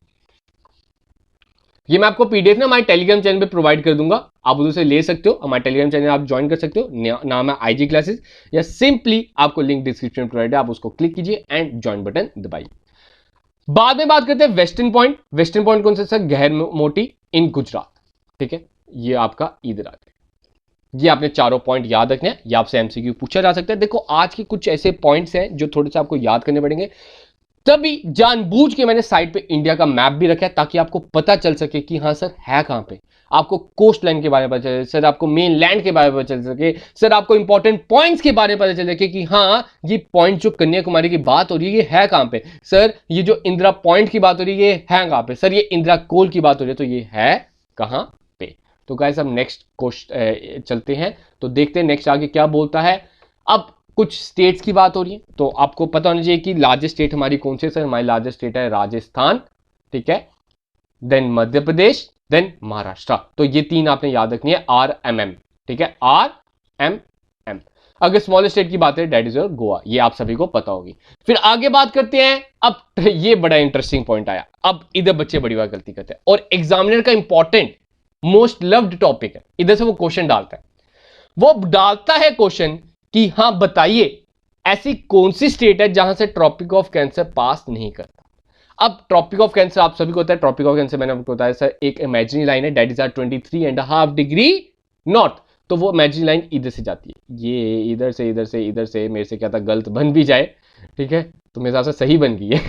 ये मैं आपको पीडीएफ ना हमारे टेलीग्राम चैनल पे प्रोवाइड कर दूंगा, आप उधर से ले सकते हो, हमारे टेलीग्राम चैनल आप ज्वाइन कर सकते हो, नाम है IG क्लासेस, या सिंपली आपको लिंक डिस्क्रिप्शन में प्रोवाइड है, आप उसको क्लिक कीजिए एंड ज्वाइन बटन दबाइए। बाद में बात करते हैं वेस्टर्न पॉइंट। वेस्टर्न पॉइंट कौन सा सर? गहर मोटी इन गुजरात। ठीक है, ये आपका इधर आता है। ये आपने चारों पॉइंट याद रखने हैं, ये आपसे MCQ पूछा जा सकता है। देखो आज के कुछ ऐसे पॉइंट्स हैं जो थोड़े से आपको याद करने पड़ेंगे, तभी जानबूझ के मैंने साइड पे इंडिया का मैप भी रखा है ताकि आपको पता चल सके कि हाँ सर है कहां पे। आपको कोस्ट लाइन के बारे में पता चले सर, आपको मेन लैंड के बारे में पता चल सके सर, आपको इंपॉर्टेंट पॉइंट्स के बारे में पता चल सके कि हाँ ये पॉइंट जो कन्याकुमारी की बात हो रही है ये है कहां पे सर, ये जो इंदिरा पॉइंट की बात हो रही है ये है कहां पे सर, ये इंदिरा कोल की बात हो रही है तो ये है कहां पे। तो गाइस हम नेक्स्ट क्वेश्चन चलते हैं, तो देखते हैं नेक्स्ट आगे क्या बोलता है। अब कुछ स्टेट्स की बात हो रही है, तो आपको पता होना चाहिए कि लार्जेस्ट स्टेट हमारी कौन सी है सर? हमारी लार्जेस्ट स्टेट है राजस्थान, ठीक है, देन मध्य प्रदेश, देन महाराष्ट्र। तो ये तीन आपने याद रखनी है, RMM, ठीक है, RMM। अगर स्मॉलेस्ट स्टेट की बात है दैट इज योर गोवा, ये आप सभी को पता होगी। फिर आगे बात करते हैं, अब ये बड़ा इंटरेस्टिंग पॉइंट आया, अब इधर बच्चे बड़ी बात गलती करते हैं और एग्जामिनर का इंपॉर्टेंट मोस्ट लव्ड टॉपिक है, इधर से वो क्वेश्चन डालता है, वो डालता है क्वेश्चन कि हाँ बताइए ऐसी कौन सी स्टेट है जहां से ट्रॉपिक ऑफ कैंसर पास नहीं करता। अब ट्रॉपिक ऑफ कैंसर आप सभी को होता है, ट्रॉपिक ऑफ कैंसर मैंने आपको बताया सर एक इमेजिनरी लाइन है, दैट इज 23.5 डिग्री नॉर्थ। तो वो इमेजिनरी लाइन इधर से जाती है, ये इधर से इधर से इधर से, मेरे से क्या था गलत बन भी जाए, ठीक है, तो मेरे हिसाब से सही बन गई है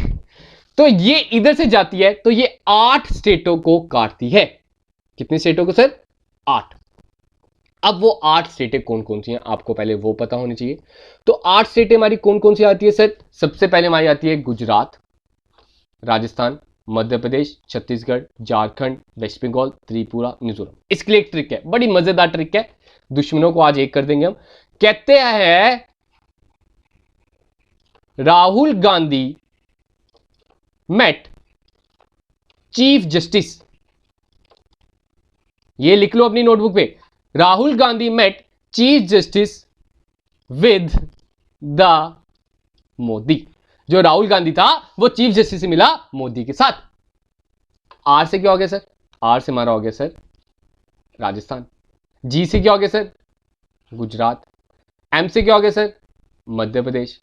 तो ये इधर से जाती है, तो ये 8 स्टेटों को काटती है। कितनी स्टेटों को सर? 8। अब वो 8 स्टेटें कौन कौन सी हैं आपको पहले वो पता होनी चाहिए। तो 8 स्टेटें हमारी कौन कौन सी आती है सर? सबसे पहले हमारी आती है गुजरात, राजस्थान, मध्य प्रदेश, छत्तीसगढ़, झारखंड, वेस्ट बंगाल, त्रिपुरा, मिजोरम। इसके लिए एक ट्रिक है, बड़ी मजेदार ट्रिक है, दुश्मनों को आज एक कर देंगे हम। कहते हैं Rahul Gandhi met chief justice, ये लिख लो अपनी नोटबुक पे, Rahul Gandhi met chief justice with the Modi. जो राहुल गांधी था वो चीफ जस्टिस से मिला मोदी के साथ। आर से क्या हो गया सर? आर से हमारा हो गया सर राजस्थान। जी से क्या हो गया सर? गुजरात। एम से क्या हो गया सर? मध्य प्रदेश।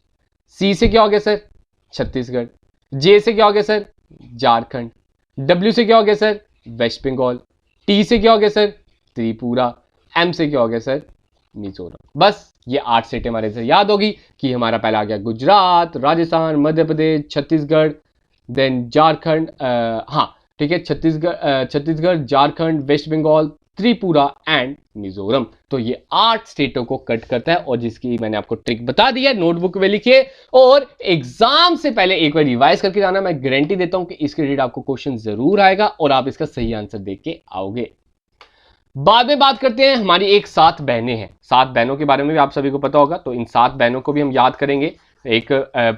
सी से क्या हो गया सर? छत्तीसगढ़। जे से क्या हो गया सर? झारखंड। डब्ल्यू से क्या हो गया सर? वेस्ट बंगाल। टी से क्या हो गया सर? त्रिपुरा। एम से क्या हो गया सर? मिजोरम। बस ये 8 स्टेट हमारे से याद होगी कि हमारा पहला आ गया गुजरात, राजस्थान, मध्य प्रदेश, छत्तीसगढ़, देन झारखंड, हाँ ठीक है, छत्तीसगढ़, झारखंड, वेस्ट बंगाल, त्रिपुरा एंड मिजोरम। तो ये 8 स्टेटों को कट करता है और जिसकी मैंने आपको ट्रिक बता दी है, नोटबुक में लिखिए और एग्जाम से पहले एक बार रिवाइज करके जाना। मैं गारंटी देता हूं कि इसके रिलेटेड आपको क्वेश्चन जरूर आएगा और आप इसका सही आंसर देख के आओगे। बाद में बात करते हैं, हमारी एक 7 बहनें हैं। 7 बहनों के बारे में भी आप सभी को पता होगा, तो इन 7 बहनों को भी हम याद करेंगे, एक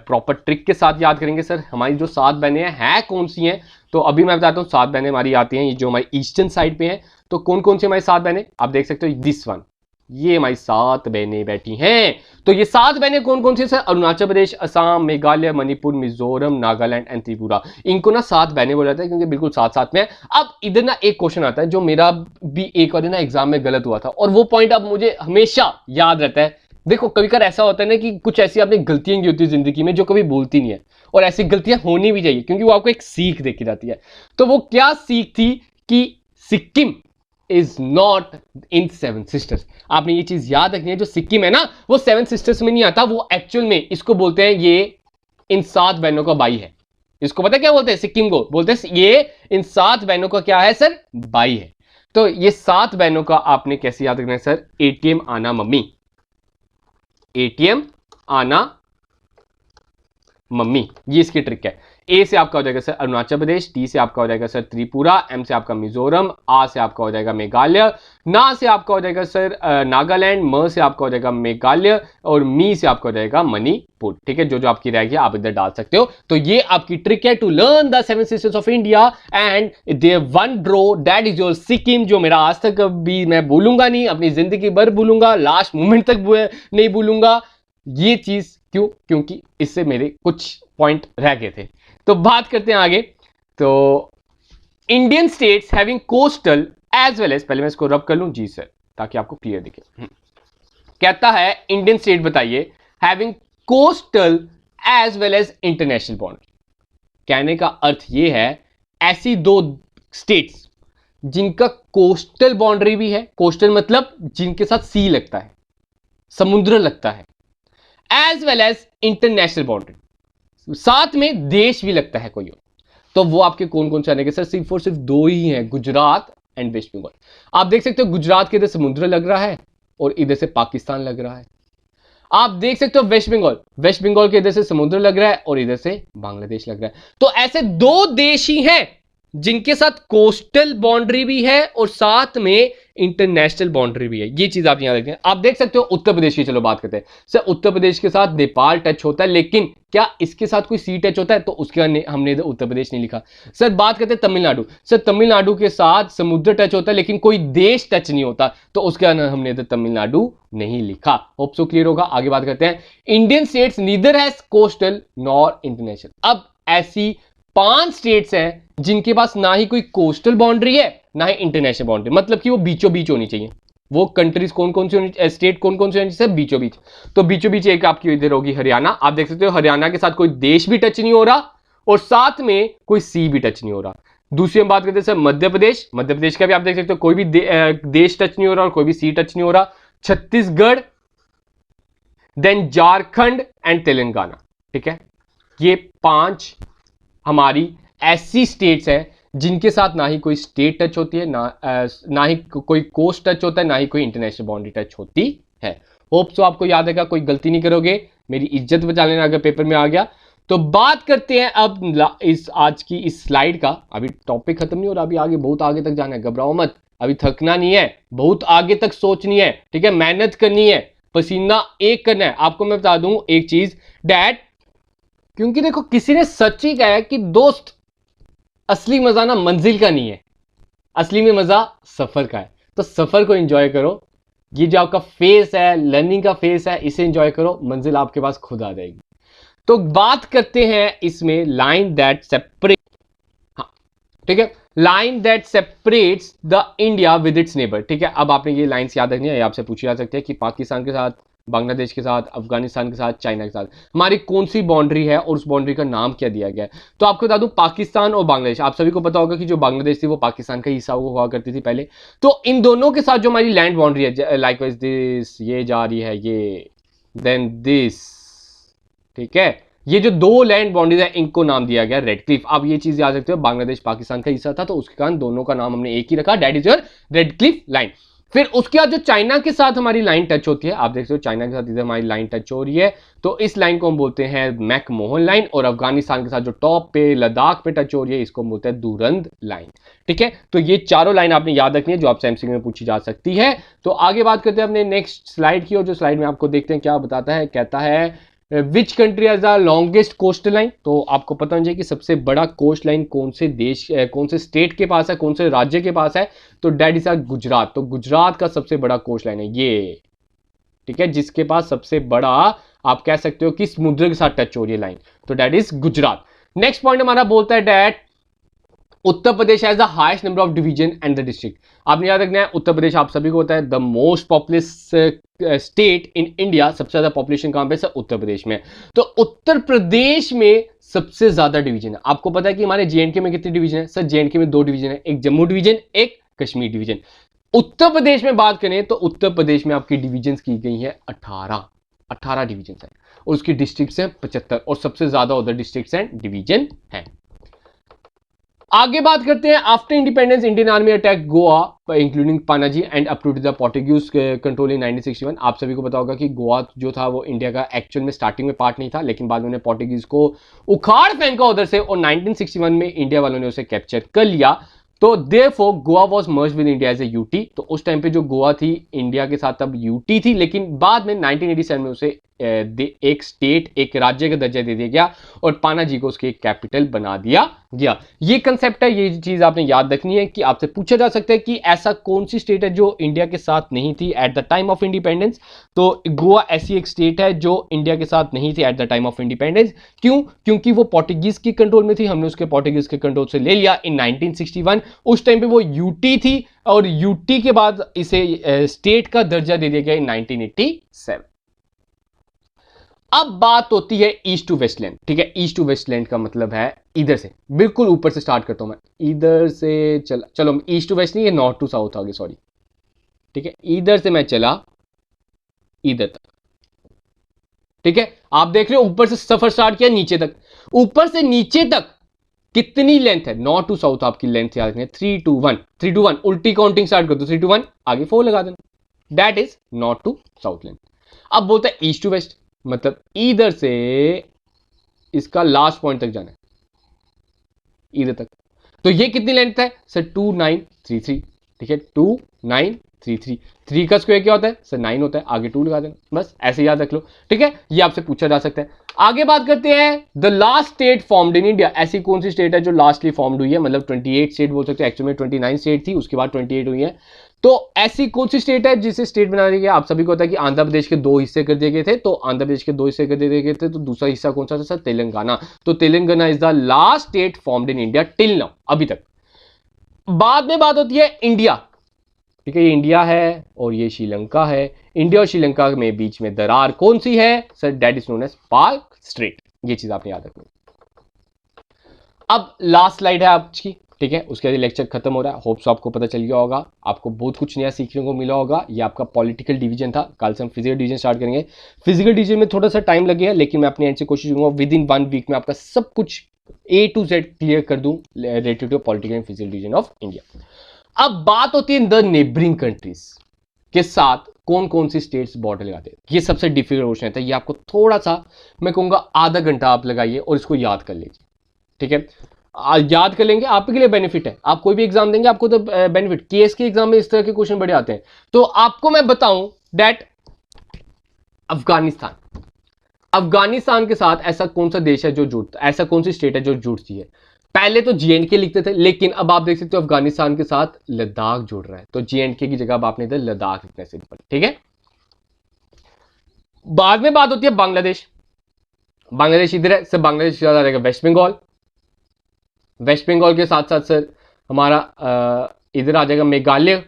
प्रॉपर ट्रिक के साथ याद करेंगे। सर हमारी जो 7 बहनें हैं कौन सी हैं? तो अभी मैं बताता हूँ 7 बहनें हमारी आती हैं, ये जो हमारी ईस्टर्न साइड पे हैं। तो कौन कौन सी हमारी 7 बहनें आप देख सकते हो, दिस वन, ये हमारी 7 बहनें बैठी हैं। तो ये 7 बहनें कौन कौन सी? Sir Arunachal Pradesh, Assam, Meghalaya, Manipur, Mizoram, Nagaland and Tripura. इनको ना 7 बहनें बोला जाता है क्योंकि बिल्कुल साथ साथ में है। अब इधर ना एक क्वेश्चन आता है जो मेरा भी एक बार ना एग्जाम में गलत हुआ था और वो पॉइंट अब मुझे हमेशा याद रहता है। देखो कभी कभी ऐसा होता है ना कि कुछ ऐसी आपने गलतियां की होती है जिंदगी में जो कभी भूलती नहीं है, और ऐसी गलतियां होनी भी चाहिए क्योंकि वो आपको एक सीख देखी जाती है। तो वो क्या सीख थी कि Sikkim is not in 7 sisters. आपने ये चीज याद रखनी है, जो सिक्किम है ना वो 7 सिस्टर्स में नहीं आता, वो एक्चुअल में इसको बोलते हैं, ये इन 7 बहनों का भाई है। इसको पता क्या बोलते हैं? सिक्किम को बोलते हैं ये इन 7 बहनों का क्या है सर? भाई है। तो ये 7 बहनों का आपने कैसे याद रखना है सर? एटीएम आना मम्मी, एटीएम आना मम्मी, ये इसकी ट्रिक है। ए से आपका हो जाएगा सर अरुणाचल प्रदेश, टी से आपका हो जाएगा सर त्रिपुरा, एम से आपका मिजोरम, आ से आपका हो जाएगा मेघालय, ना से आपका हो जाएगा सर नागालैंड, म से आपका हो जाएगा मेघालय और मी से आपका हो जाएगा मणिपुर। ठीक है, जो जो आपकी रहेगी आप इधर डाल सकते हो। तो ये आपकी ट्रिक है to learn the 7 sisters of India and there one draw that is your Sikkim, जो मेरा आज तक कभी मैं भूलूंगा नहीं, अपनी जिंदगी भर भूलूंगा, लास्ट मोमेंट तक नहीं भूलूंगा। ये चीज क्यों? क्योंकि इससे मेरे कुछ पॉइंट रह गए थे। तो बात करते हैं आगे। तो Indian states having coastal as well as, पहले मैं इसको रब कर लूं जी सर ताकि आपको क्लियर दिखे। कहता है इंडियन स्टेट बताइए having coastal as well as international boundary. कहने का अर्थ यह है ऐसी 2 स्टेट्स जिनका कोस्टल बाउंड्री भी है, कोस्टल मतलब जिनके साथ सी लगता है, समुद्र लगता है, as well as international boundary, साथ में देश भी लगता है कोई और। तो वो आपके कौन कौन से आने के सर? सिर्फ और सिर्फ 2 ही हैं, गुजरात एंड वेस्ट बंगाल। आप देख सकते हो गुजरात के इधर समुद्र लग रहा है और इधर से पाकिस्तान लग रहा है। आप देख सकते हो वेस्ट बंगाल, वेस्ट बंगाल के इधर से समुद्र लग रहा है और इधर से बांग्लादेश लग रहा है। तो ऐसे 2 देश ही हैं जिनके साथ कोस्टल बाउंड्री भी है और साथ में इंटरनेशनल बाउंड्री भी है। ये चीज आप यहां देखते हैं। आप देख सकते हो उत्तर प्रदेश की, चलो बात करते हैं सर। उत्तर प्रदेश के साथ नेपाल टच होता है, लेकिन क्या इसके साथ कोई सी टच होता है? तो उसके हमने इधर उत्तर प्रदेश नहीं लिखा। सर बात करते हैं तमिलनाडु, सर तमिलनाडु के साथ समुद्र टच होता है लेकिन कोई देश टच नहीं होता, तो उसके हमने इधर तमिलनाडु नहीं लिखा। होप सो क्लियर होगा। आगे बात करते हैं, Indian states neither has coastal nor international. अब ऐसी 5 स्टेट्स हैं जिनके पास ना ही कोई कोस्टल बाउंड्री है ना ही इंटरनेशनल बाउंड्री, मतलब कि वो बीचों बीच होनी चाहिए। वो कंट्रीज कौन कौन सी होनी, स्टेट कौन कौन सी होनी चाहिए? बीचों बीच। तो बीचों बीच एक आपकी इधर होगी हरियाणा। आप देख सकते हो हरियाणा के साथ कोई देश भी टच नहीं हो रहा और साथ में कोई सी भी टच नहीं हो रहा। दूसरी हम बात करते हैं सर मध्य प्रदेश, मध्य प्रदेश का भी आप देख सकते हो कोई भी देश टच नहीं हो रहा और कोई भी सी टच नहीं हो रहा। Chhattisgarh, then Jharkhand and Telangana. ठीक है, ये 5 हमारी ऐसी स्टेट्स हैं जिनके साथ ना ही कोई स्टेट टच होती है, ना ही कोई कोस्ट टच होता है, ना ही कोई इंटरनेशनल बाउंड्री टच होती है। होप सो आपको याद है, कोई गलती नहीं करोगे, मेरी इज्जत बचा लेना अगर पेपर में आ गया। तो बात करते हैं अब इस आज की इस स्लाइड का। अभी टॉपिक खत्म नहीं हो रहा, अभी आगे बहुत आगे तक जाना है, घबराओ मत, अभी थकना नहीं है, बहुत आगे तक सोचनी है। ठीक है, मेहनत करनी है, पसीना एक करना है। आपको मैं बता दूं एक चीज, डैट क्योंकि देखो किसी ने सच ही कहा है कि दोस्त असली मजा ना मंजिल का नहीं है, असली में मजा सफर का है। तो सफर को एंजॉय करो, ये जो आपका फेस है, लर्निंग का फेस है, इसे एंजॉय करो, मंजिल आपके पास खुद आ जाएगी। तो बात करते हैं इसमें लाइन दैट सेपरेट, हाँ ठीक है, line that separates the India with its neighbour. ठीक है, अब आपने ये लाइंस याद रखनी है, आपसे पूछी जा सकती है कि पाकिस्तान के साथ, बांग्लादेश के साथ, अफगानिस्तान के साथ, चाइना के साथ हमारी कौन सी बाउंड्री है और उस बाउंड्री का नाम क्या दिया गया है। तो आपको बता दूं, पाकिस्तान और बांग्लादेश, आप सभी को पता होगा कि जो बांग्लादेश थी वो पाकिस्तान का हिस्सा हुआ करती थी पहले। तो इन दोनों के साथ जो हमारी लैंड बाउंड्री है, लाइकवाइज दिस, ये जा रही है ये, देन दिस, ठीक है, ये जो दो लैंड बाउंड्रीज है इनको नाम दिया गया रेड क्लिफ। आप ये चीज याद रखते हो, बांग्लादेश पाकिस्तान का हिस्सा था तो उसके कारण दोनों का नाम हमने एक ही रखा, that is your red Cliff line. फिर उसके बाद जो चाइना के साथ हमारी लाइन टच होती है, आप देखते हो चाइना के साथ इधर हमारी लाइन टच हो रही है, तो इस लाइन को हम बोलते हैं मैकमोहन लाइन। और अफगानिस्तान के साथ जो टॉप पे लद्दाख पे टच हो रही है, इसको हम बोलते हैं दुरंद लाइन। ठीक है, तो ये चारों लाइन आपने याद रखनी है जो आपसे एमसीक्यू में पूछी जा सकती है। तो आगे बात करते हैं अपने नेक्स्ट स्लाइड की, और जो स्लाइड में आपको देखते हैं क्या बताता है, कहता है which country has the longest coast line. तो आपको पता होना चाहिए कि सबसे बड़ा कोस्ट लाइन कौन से देश, कौन से स्टेट के पास है, कौन से राज्य के पास है। तो दैट इज गुजरात। तो गुजरात का सबसे बड़ा कोस्ट लाइन है ये, ठीक है, जिसके पास सबसे बड़ा आप कह सकते हो कि समुद्र के साथ टच हो रही है लाइन, तो that is Gujarat. Next point हमारा बोलता है that Uttar Pradesh has the highest number of division and the district. आपने याद रखना है, उत्तर प्रदेश आप सभी को होता है the most populous state in India. सबसे ज्यादा पॉपुलेशन कहां पे है, उत्तर प्रदेश में। तो उत्तर प्रदेश में सबसे ज्यादा डिवीजन है। आपको पता है कि हमारे जेएंडके में कितने डिवीजन है? सर जेएंडके में 2 डिवीजन है, एक जम्मू डिवीजन, एक कश्मीर डिवीजन। उत्तर प्रदेश में बात करें तो उत्तर प्रदेश में आपकी डिवीजन की गई है 18 डिवीजन है, और उसकी डिस्ट्रिक्ट है 75, और सबसे ज्यादा उधर डिस्ट्रिक्ट एंड डिवीजन है। आगे बात करते हैं, after independence Indian army attack Goa including Panaji and up to the Portuguese control in 1961। आप सभी को पता होगा कि गोवा जो था वो इंडिया का एक्चुअल में स्टार्टिंग में पार्ट नहीं था, लेकिन बाद में उन्हें पोर्टुगीज को उखाड़ फेंका उधर से, और 1961 में इंडिया वालों ने उसे कैप्चर कर लिया। तो therefore Goa was merged with India as a UT. तो उस टाइम पे जो गोवा थी इंडिया के साथ तब यूटी थी, लेकिन बाद में 1987 में उसे एक स्टेट, एक राज्य का दर्जा दे दिया गया, और पानाजी को उसके एक कैपिटल बना दिया गया। ये कंसेप्ट है, ये चीज आपने याद रखनी है कि आपसे पूछा जा सकता है कि ऐसा कौन सी स्टेट है जो इंडिया के साथ नहीं थी at the time of independence. तो गोवा ऐसी एक स्टेट है जो इंडिया के साथ नहीं थी at the time of independence. क्यों? क्योंकि वो पोर्टुगीज की कंट्रोल में थी, हमने उसके पोर्टुगीज के कंट्रोल से ले लिया इन 1961। उस टाइम पे वो यूटी थी, और यूटी के बाद इसे स्टेट का दर्जा दे दिया गया इन 1987। अब बात होती है ईस्ट टू वेस्ट लैंड। ठीक है, ईस्ट टू वेस्ट लैंड का मतलब है इधर से, बिल्कुल ऊपर से स्टार्ट करता हूं मैं, इधर से चलो ईस्ट टू वेस्ट नहीं, ये नॉर्थ टू साउथ आ गया, सॉरी। ठीक है, इधर से मैं चला इधर तक। ठीक है, आप देख रहे हो ऊपर से सफर स्टार्ट किया नीचे तक, ऊपर से नीचे तक कितनी लेंथ है, नॉर्थ टू साउथ आपकी लेंथ याद रखनी है 3 to 1, उल्टी काउंटिंग स्टार्ट कर दो, 3 to 1 आगे 4 लगा देना, that is north to south length. अब बोलता है ईस्ट टू वेस्ट, मतलब इधर से इसका लास्ट पॉइंट तक जाना है, इधर तक। तो ये कितनी लेंथ है सर? 2933। ठीक है, 2933, 3 का स्क्वायर क्या होता है सर? 9 होता है, आगे 2 लगा देना, बस ऐसे याद रख लो। ठीक है, ये आपसे पूछा जा सकता है। आगे बात करते हैं, the last state formed in India. ऐसी कौन सी स्टेट है जो लास्टली फॉर्म्ड हुई है, मतलब 28 स्टेट बोल सकते हैं, एक्चुअली में 29 स्टेट थी, उसके बाद 28 हुई है। तो ऐसी कौन सी स्टेट है जिसे स्टेट बना दिया गया? आप सभी को पता है कि आंध्र प्रदेश के 2 हिस्से कर दिए गए थे, तो आंध्र प्रदेश के 2 हिस्से कर दिए गए थे, तो दूसरा हिस्सा कौन सा था सर? तेलंगाना। तो Telangana is the last state formed in India till now, अभी तक। बाद में बात होती है इंडिया। ठीक है, ये इंडिया है और ये श्रीलंका है। इंडिया और श्रीलंका में बीच में दरार कौन सी है sir? That is known as Palk strait. ये चीज आपने याद रखनी। अब लास्ट स्लाइड है आपकी, ठीक है, उसके बाद लेक्चर खत्म हो रहा है। होप्स आपको पता चल गया होगा, आपको बहुत कुछ नया सीखने को मिला होगा। ये आपका पॉलिटिकल डिवीजन था, कल से हम फिजिकल डिवीजन स्टार्ट करेंगे। फिजिकल डिवीजन में थोड़ा सा टाइम लगेगा, लेकिन मैं अपने एंड से कोशिश करूंगा विद इन 1 वीक में आपका सब कुछ A to Z क्लियर कर दूं related to political and physical division of India. अब बात होती है द नेबरिंग कंट्रीज के साथ कौन कौन सी स्टेट्स बॉर्डर लगाते हैं। ये सबसे डिफिकल्ट क्वेश्चन है, ये आपको थोड़ा सा, मैं कहूंगा आधा घंटा आप लगाइए और इसको याद कर लीजिए। ठीक है, याद कर लेंगे, आपके लिए बेनिफिट है। आप कोई भी एग्जाम देंगे आपको तो बेनिफिट, केस के एग्जाम में इस तरह के क्वेश्चन बड़े आते हैं। तो आपको मैं बताऊं दैट अफगानिस्तान, अफगानिस्तान के साथ ऐसा कौन सा देश है जो जुड़ता, ऐसा कौन सी स्टेट है जो जुड़ती है? पहले तो J&K लिखते थे, लेकिन अब आप देख सकते हो अफगानिस्तान के साथ लद्दाख जुड़ रहा है, तो J&K की जगह अब आपने इधर लद्दाख लिखना है, सिंपल, ठीक है। बाद में बात होती है बांग्लादेश। बांग्लादेश इधर है सर, बांग्लादेश ज्यादा रहेगा वेस्ट बंगाल। वेस्ट बंगाल के साथ साथ सर हमारा इधर आ जाएगा मेघालय,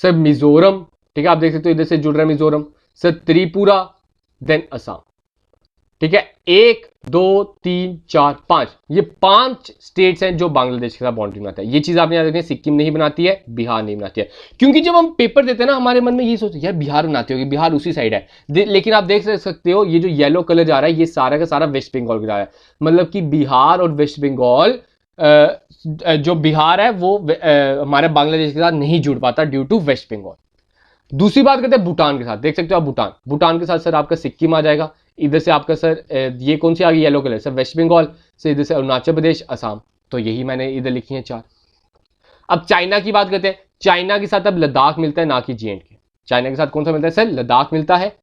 सर मिजोरम, ठीक है, आप देख सकते हो इधर से जुड़ रहा है मिजोरम, सर त्रिपुरा, देन असम, ठीक है। 1 2 3 4 5, ये 5 स्टेट्स हैं जो बांग्लादेश के साथ बाउंड्री बनाते हैं। ये चीज आपने याद रखनी है, सिक्किम नहीं बनाती है, बिहार नहीं बनाती है, क्योंकि जब हम पेपर देते हैं ना हमारे मन में ये सोचते हैं यार बिहार बनाती होगी, बिहार उसी साइड है, लेकिन आप देख सकते हो ये जो येलो कलर जा रहा है ये सारा का सारा वेस्ट बंगाल का जा रहा है, मतलब कि बिहार और वेस्ट बंगाल जो बिहार है वो हमारे बांग्लादेश के साथ नहीं जुड़ पाता ड्यू टू वेस्ट बंगाल। दूसरी बात करते हैं भूटान के साथ, देख सकते हो आप भूटान, भूटान के साथ सर आपका सिक्किम आ जाएगा, इधर से आपका सर ये कौन सी आ गई yellow colour, sir West Bengal से, इधर से अरुणाचल प्रदेश, असम, तो यही मैंने इधर लिखी है 4। अब चाइना की बात करते हैं, चाइना के साथ अब लद्दाख मिलता है ना कि J&K। चाइना के साथ कौन सा मिलता है सर, लद्दाख मिलता है,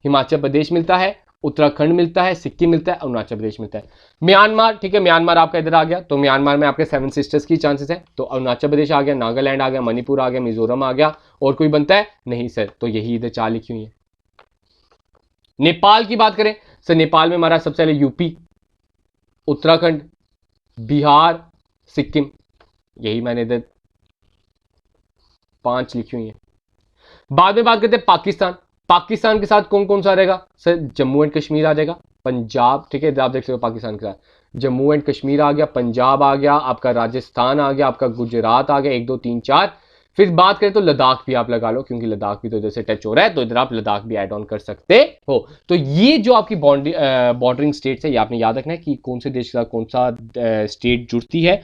हिमाचल प्रदेश मिलता है, उत्तराखंड मिलता है, सिक्किम मिलता है, अरुणाचल प्रदेश मिलता है। म्यांमार, ठीक है, म्यांमार आपका इधर आ गया, तो म्यांमार में आपके 7 सिस्टर्स की चांसेस है, तो अरुणाचल प्रदेश आ गया, नागालैंड आ गया, मणिपुर आ गया, मिजोरम आ गया, और कोई बनता है नहीं सर, तो यही इधर 4 लिखी हुई है। नेपाल की बात करें सर, नेपाल में हमारा सबसे पहले यूपी, उत्तराखंड, बिहार, सिक्किम, यही मैंने इधर 5 लिखी हुई है। बाद में बात करते हैं पाकिस्तान, पाकिस्तान के साथ कौन कौन सा रहेगा सर, जम्मू एंड कश्मीर आ जाएगा, पंजाब, ठीक है, आप देख सकते हो पाकिस्तान के साथ जम्मू एंड कश्मीर आ गया, पंजाब आ गया, आपका राजस्थान आ गया, आपका गुजरात आ गया, 1 2 3 4। फिर बात करें तो लद्दाख भी आप लगा लो, क्योंकि लद्दाख भी तो इधर से टच हो रहा है, तो इधर आप लद्दाख भी ऐड ऑन कर सकते हो। तो ये जो आपकी बॉर्डरिंग स्टेट्स है, ये आपने याद रखना है कि कौन से देश का कौन सा स्टेट जुड़ती है,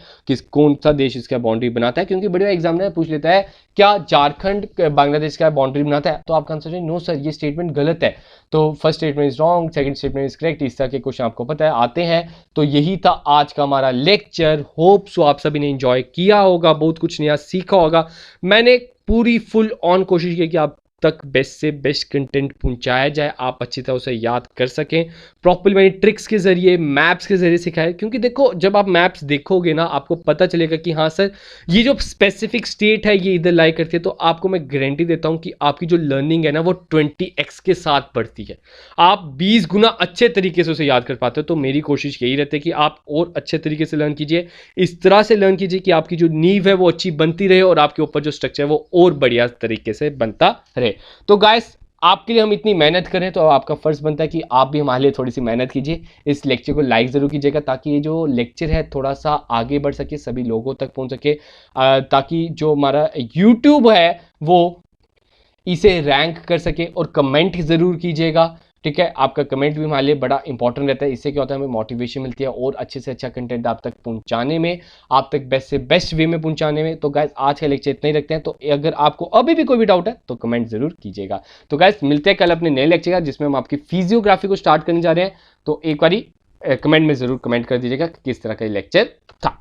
कौन सा देश इसका बाउंड्री बनाता है, क्योंकि बड़े एग्जामिनर पूछ लेता है क्या झारखंड बांग्लादेश का बाउंड्री बनाता है, तो आपका आंसर है नो सर, ये स्टेटमेंट गलत है। तो first statement is wrong, second statement is correct, इस तरह के क्वेश्चन आपको पता है आते हैं। तो यही था आज का हमारा लेक्चर, होप सो आप सभी ने एंजॉय किया होगा, बहुत कुछ नया सीखा होगा। मैंने पूरी फुल ऑन कोशिश की कि आप तक बेस्ट से बेस्ट कंटेंट पहुंचाया जाए, आप अच्छी तरह उसे याद कर सकें। प्रॉपर्ली मैंने ट्रिक्स के जरिए, मैप्स के जरिए सिखाया, क्योंकि देखो जब आप मैप्स देखोगे ना आपको पता चलेगा कि हाँ सर ये जो स्पेसिफिक स्टेट है ये इधर लाई करती है, तो आपको मैं गारंटी देता हूं कि आपकी जो लर्निंग है ना वो 20x के साथ बढ़ती है, आप 20 गुना अच्छे तरीके से उसे याद कर पाते हो। तो मेरी कोशिश यही रहती है कि आप और अच्छे तरीके से लर्न कीजिए, इस तरह से लर्न कीजिए कि आपकी जो नींव है वो अच्छी बनती रहे और आपके ऊपर जो स्ट्रक्चर है वो और बढ़िया तरीके से बनता रहे। तो गाइस आपके लिए हम इतनी मेहनत करें तो आपका फर्ज बनता है कि आप भी हमारे लिए थोड़ी सी मेहनत कीजिए, इस लेक्चर को लाइक जरूर कीजिएगा ताकि ये जो लेक्चर है थोड़ा सा आगे बढ़ सके, सभी लोगों तक पहुंच सके, ताकि जो हमारा यूट्यूब है वो इसे रैंक कर सके। और कमेंट जरूर कीजिएगा, ठीक है, आपका कमेंट भी हमारे लिए बड़ा इंपॉर्टेंट रहता है, इससे क्या होता है हमें मोटिवेशन मिलती है और अच्छे से अच्छा कंटेंट आप तक पहुंचाने में, आप तक बेस्ट से बेस्ट वे में पहुंचाने में। तो गाइस आज का लेक्चर इतना ही रखते हैं, तो अगर आपको अभी भी कोई भी डाउट है तो कमेंट जरूर कीजिएगा। तो गाइस मिलते हैं कल अपने नए लेक्चर का जिसमें हम आपकी फिजियोग्राफी को स्टार्ट करने जा रहे हैं। तो एक बारी कमेंट में जरूर कमेंट कर दीजिएगा किस तरह का लेक्चर था।